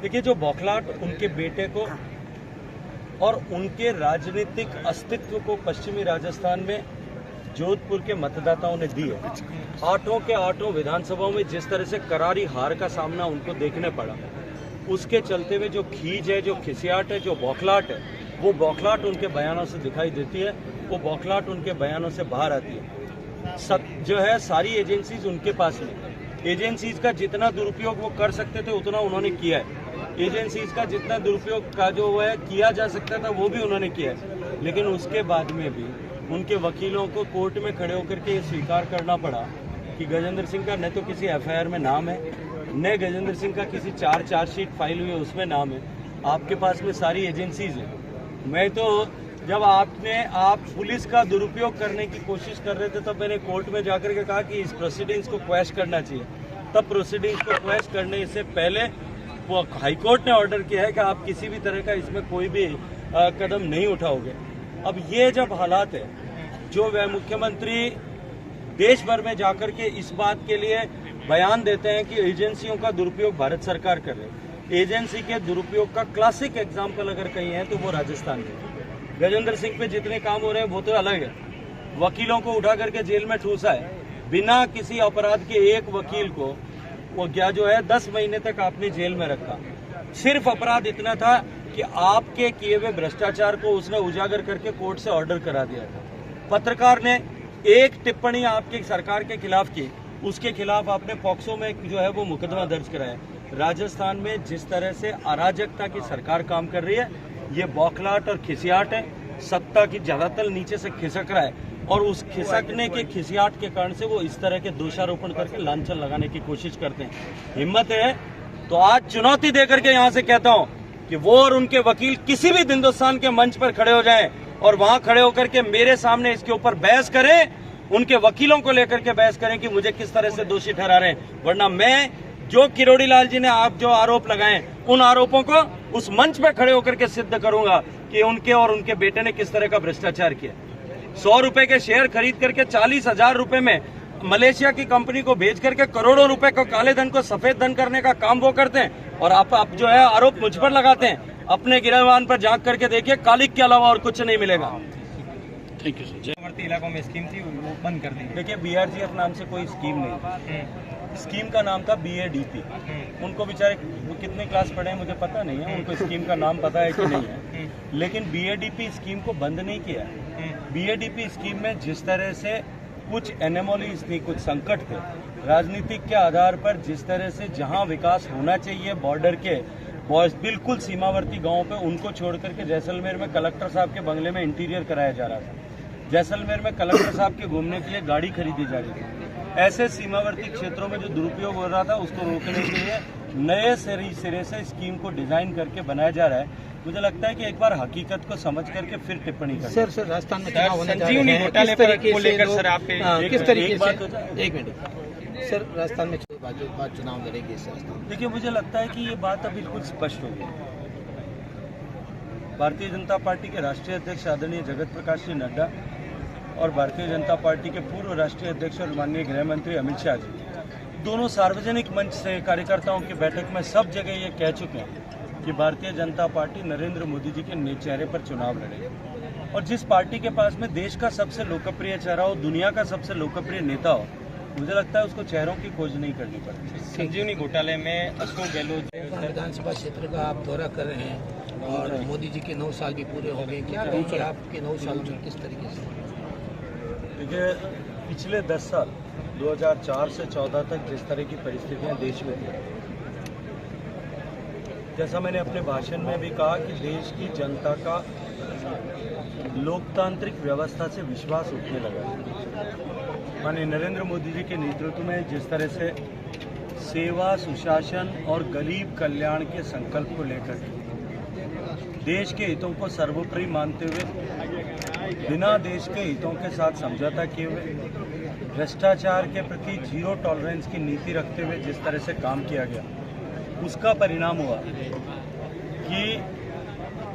देखिए, जो बौखलाहट उनके बेटे को और उनके राजनीतिक अस्तित्व को पश्चिमी राजस्थान में जोधपुर के मतदाताओं ने दी है। 8 के 8 विधानसभाओं में जिस तरह से करारी हार का सामना उनको देखने पड़ा, उसके चलते हुए जो खीज है, जो खिसियाट है, जो बौखलाहट है, वो बौखलाहट उनके बयानों से दिखाई देती है, वो बौखलाहट उनके बयानों से बाहर आती है। सब जो है सारी एजेंसीज उनके पास में, एजेंसीज का जितना दुरुपयोग वो कर सकते थे उतना उन्होंने किया है। एजेंसीज का जितना दुरुपयोग का जो है किया जा सकता था वो भी उन्होंने किया है, लेकिन उसके बाद में भी उनके वकीलों को कोर्ट में खड़े होकर के ये स्वीकार करना पड़ा कि गजेंद्र सिंह का न तो किसी एफआईआर में नाम है, न गजेंद्र सिंह का किसी चार्जशीट फाइल हुई है उसमें नाम है। आपके पास में सारी एजेंसीज है। मैं तो जब आप पुलिस का दुरुपयोग करने की कोशिश कर रहे थे तब मैंने कोर्ट में जाकर के कहा कि इस प्रोसीडिंग्स को क्वैश करना चाहिए। तब प्रोसीडिंग्स को क्वैश करने से पहले वो हाईकोर्ट ने ऑर्डर किया है कि आप किसी भी तरह का इसमें कोई भी कदम नहीं उठाओगे। अब ये जब हालात है, जो वह मुख्यमंत्री देश भर में जाकर के इस बात के लिए बयान देते हैं कि एजेंसियों का दुरुपयोग भारत सरकार कर रही है। एजेंसी के दुरुपयोग का क्लासिक एग्जाम्पल अगर कहीं है तो वो राजस्थान में गजेंद्र सिंह पे जितने काम हो रहे हैं वो तो अलग है। वकीलों को उठा करके जेल में ठूसा है, बिना किसी अपराध के एक वकील को वो क्या जो है 10 महीने तक आपने जेल में रखा। सिर्फ अपराध इतना था कि आपके किए हुए भ्रष्टाचार को उसने उजागर करके कोर्ट से ऑर्डर करा दिया था। पत्रकार ने एक टिप्पणी आपकी सरकार के खिलाफ की, उसके खिलाफ आपने पॉक्सो में जो है वो मुकदमा दर्ज कराया। राजस्थान में जिस तरह से अराजकता की सरकार काम कर रही है, ये बौखलाहट और खिसियाट है। सत्ता की ज्यादातर नीचे से खिसक रहा है और उस खिसकने के खिसियाट के कारण से वो इस तरह के दोषारोपण करके लांछन लगाने की कोशिश करते हैं। हिम्मत है तो आज चुनौती देकर के यहाँ से कहता हूँ कि वो और उनके वकील किसी भी हिंदुस्तान के मंच पर खड़े हो जाएं और वहां खड़े होकर के मेरे सामने इसके ऊपर बहस करें, उनके वकीलों को लेकर के बहस करें कि मुझे किस तरह से दोषी ठहरा रहे हैं। वरना मैं जो किरोड़ी लाल जी ने आप जो आरोप लगाए उन आरोपों को उस मंच पे खड़े होकर के सिद्ध करूंगा कि उनके और उनके बेटे ने किस तरह का भ्रष्टाचार किया। 100 रुपए के शेयर खरीद करके 40,000 रुपए में मलेशिया की कंपनी को भेज करके करोड़ों रुपए को काले धन को सफेद धन करने का काम वो करते हैं और आप जो है आरोप मुझ पर लगाते हैं। अपने गिरहवान पर झांक करके देखिए, कालिक के अलावा और कुछ नहीं मिलेगा। Thank you sir. इलाकों में स्कीम थी वो बंद कर दी। देखिए, BRGF नाम से कोई स्कीम नहीं थी। स्कीम का नाम था BADP। उनको बेचारे वो कितने क्लास पढ़े हैं मुझे पता नहीं है, उनको स्कीम का नाम पता है कि नहीं है, लेकिन BADP स्कीम को बंद नहीं किया। BADP स्कीम में जिस तरह से कुछ एनोमलीज थी, कुछ संकट थे राजनीतिक के आधार पर, जिस तरह से जहां विकास होना चाहिए बॉर्डर के बिल्कुल सीमावर्ती गांवों पे, उनको छोड़ करके जैसलमेर में कलेक्टर साहब के बंगले में इंटीरियर कराया जा रहा था। जैसलमेर में कलेक्टर साहब के घूमने के लिए गाड़ी खरीदी जा रही थी। ऐसे सीमावर्ती क्षेत्रों में जो दुरुपयोग हो रहा था उसको रोकने के लिए नए सिरे से स्कीम को डिजाइन करके बनाया जा रहा है। मुझे लगता है कि एक बार हकीकत को समझ करके फिर टिप्पणी करें। सर राजस्थान में चुनाव होने जा रहे हैं, किस तरीके से किस तरीके से एक मिनट सर राजस्थान में बात चुनाव लड़ेगी राजस्थान। देखिए, मुझे लगता है कि ये बात अब बिल्कुल स्पष्ट हो गई। भारतीय जनता पार्टी के राष्ट्रीय अध्यक्ष आदरणीय जगत प्रकाश जी नड्डा और भारतीय जनता पार्टी के पूर्व राष्ट्रीय अध्यक्ष और माननीय गृह मंत्री अमित शाह जी दोनों सार्वजनिक मंच से कार्यकर्ताओं की बैठक में सब जगह ये कह चुके हैं कि भारतीय जनता पार्टी नरेंद्र मोदी जी के चेहरे पर चुनाव लड़ेगी। और जिस पार्टी के पास में देश का सबसे लोकप्रिय चेहरा हो, दुनिया का सबसे लोकप्रिय नेता हो, मुझे लगता है उसको चेहरों की खोज नहीं करनी पड़ती। संजीवनी घोटाले में अशोक गहलोत विधानसभा क्षेत्र का आप दौरा कर रहे हैं और मोदी जी के 9 साल भी पूरे हो गए, क्या कहेंगे आपके 9 साल में किस तरीके से? देखिए, पिछले 10 साल 2004 से 14 तक जिस तरह की परिस्थितियां देश में थी, जैसा मैंने अपने भाषण में भी कहा कि देश की जनता का लोकतांत्रिक व्यवस्था से विश्वास उठने लगा। माननीय नरेंद्र मोदी जी के नेतृत्व में जिस तरह से सेवा, सुशासन और गरीब कल्याण के संकल्प को लेकर देश के हितों को सर्वोपरि मानते हुए, बिना देश के हितों के साथ समझौता किए हुए, भ्रष्टाचार के प्रति जीरो टॉलरेंस की नीति रखते हुए जिस तरह से काम किया गया, उसका परिणाम हुआ कि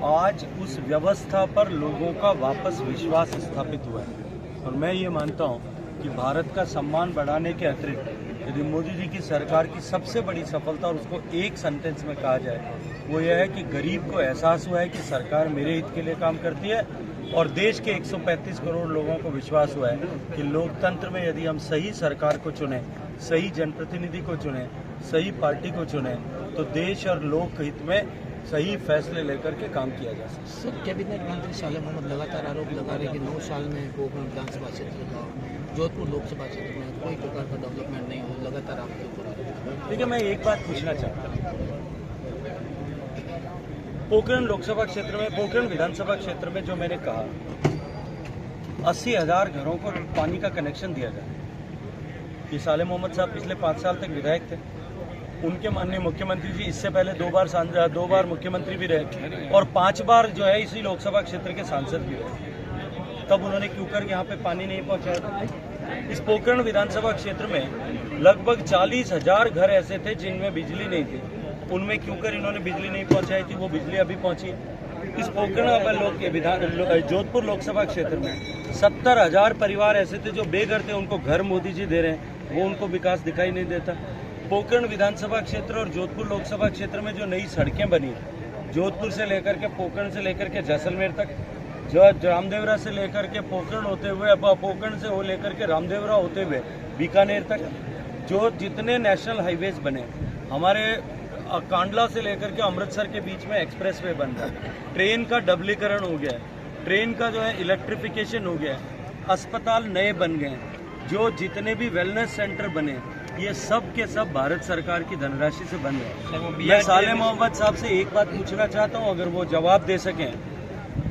आज उस व्यवस्था पर लोगों का वापस विश्वास स्थापित हुआ है। और मैं ये मानता हूँ कि भारत का सम्मान बढ़ाने के अतिरिक्त यदि मोदी जी की सरकार की सबसे बड़ी सफलता और उसको एक सेंटेंस में कहा जाए वो यह है कि गरीब को एहसास हुआ है कि सरकार मेरे हित के लिए काम करती है और देश के 135 करोड़ लोगों को विश्वास हुआ है कि लोकतंत्र में यदि हम सही सरकार को चुनें, सही जनप्रतिनिधि को चुनें, सही पार्टी को चुनें तो देश और लोक हित में सही फैसले लेकर के काम किया जा सकता है। सर, कैबिनेट मंत्री साले मोहम्मद लगातार आरोप लगा रहे कि 9 साल में पोखरण विधानसभा क्षेत्र का, जोधपुर लोकसभा क्षेत्र में कोई प्रकार का डेवलपमेंट नहीं हो, लगातार आपके ऊपर। देखिए, मैं एक बात पूछना चाहता हूँ। पोखरण लोकसभा क्षेत्र में, पोखरण विधानसभा क्षेत्र में जो मैंने कहा 80,000 घरों को पानी का कनेक्शन दिया जाए। ये साले मोहम्मद साहब पिछले 5 साल तक विधायक थे, उनके माननीय मुख्यमंत्री जी इससे पहले 2 बार मुख्यमंत्री भी रहे और 5 बार जो है इसी लोकसभा क्षेत्र के सांसद भी रहे। तब उन्होंने क्यों कर यहाँ पे पानी नहीं पहुँचाया था? इस पोखरण विधानसभा क्षेत्र में लगभग 40,000 घर ऐसे थे जिनमें बिजली नहीं थी, उनमें क्यों कर इन्होंने बिजली नहीं पहुँचाई थी? वो बिजली अभी पहुँची। इस पोखरण जोधपुर लोकसभा क्षेत्र में 70,000 परिवार ऐसे थे जो बेघर थे, उनको घर मोदी जी दे रहे हैं, वो उनको विकास दिखाई नहीं देता। पोखरण विधानसभा क्षेत्र और जोधपुर लोकसभा क्षेत्र में जो नई सड़कें बनी, जोधपुर से लेकर के पोखरण से लेकर के जैसलमेर तक, जो रामदेवरा से लेकर के पोखरण होते हुए, पोखरण से वो लेकर के रामदेवरा होते हुए बीकानेर तक, जो जितने नेशनल हाईवेज बने, हमारे कांडला से लेकर के अमृतसर के बीच में एक्सप्रेस वे बन रहा है, ट्रेन का डबलीकरण हो गया, ट्रेन का जो है इलेक्ट्रिफिकेशन हो गया, अस्पताल नए बन गए, जो जितने भी वेलनेस सेंटर बने, ये सब के सब भारत सरकार की धनराशि से बन रहे। मैं साले मोहम्मद साहब से एक बात पूछना चाहता हूँ, अगर वो जवाब दे सकें,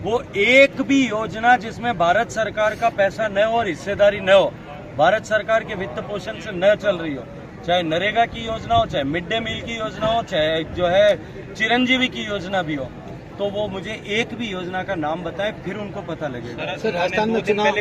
वो एक भी योजना जिसमें भारत सरकार का पैसा न हो और हिस्सेदारी न हो, भारत सरकार के वित्त पोषण से न चल रही हो, चाहे नरेगा की योजना हो, चाहे मिड डे मील की योजना हो, चाहे जो है चिरंजीवी की योजना भी हो, तो वो मुझे एक भी योजना का नाम बताएं, फिर उनको पता लगेगा। सर, राजस्थान में चुनाव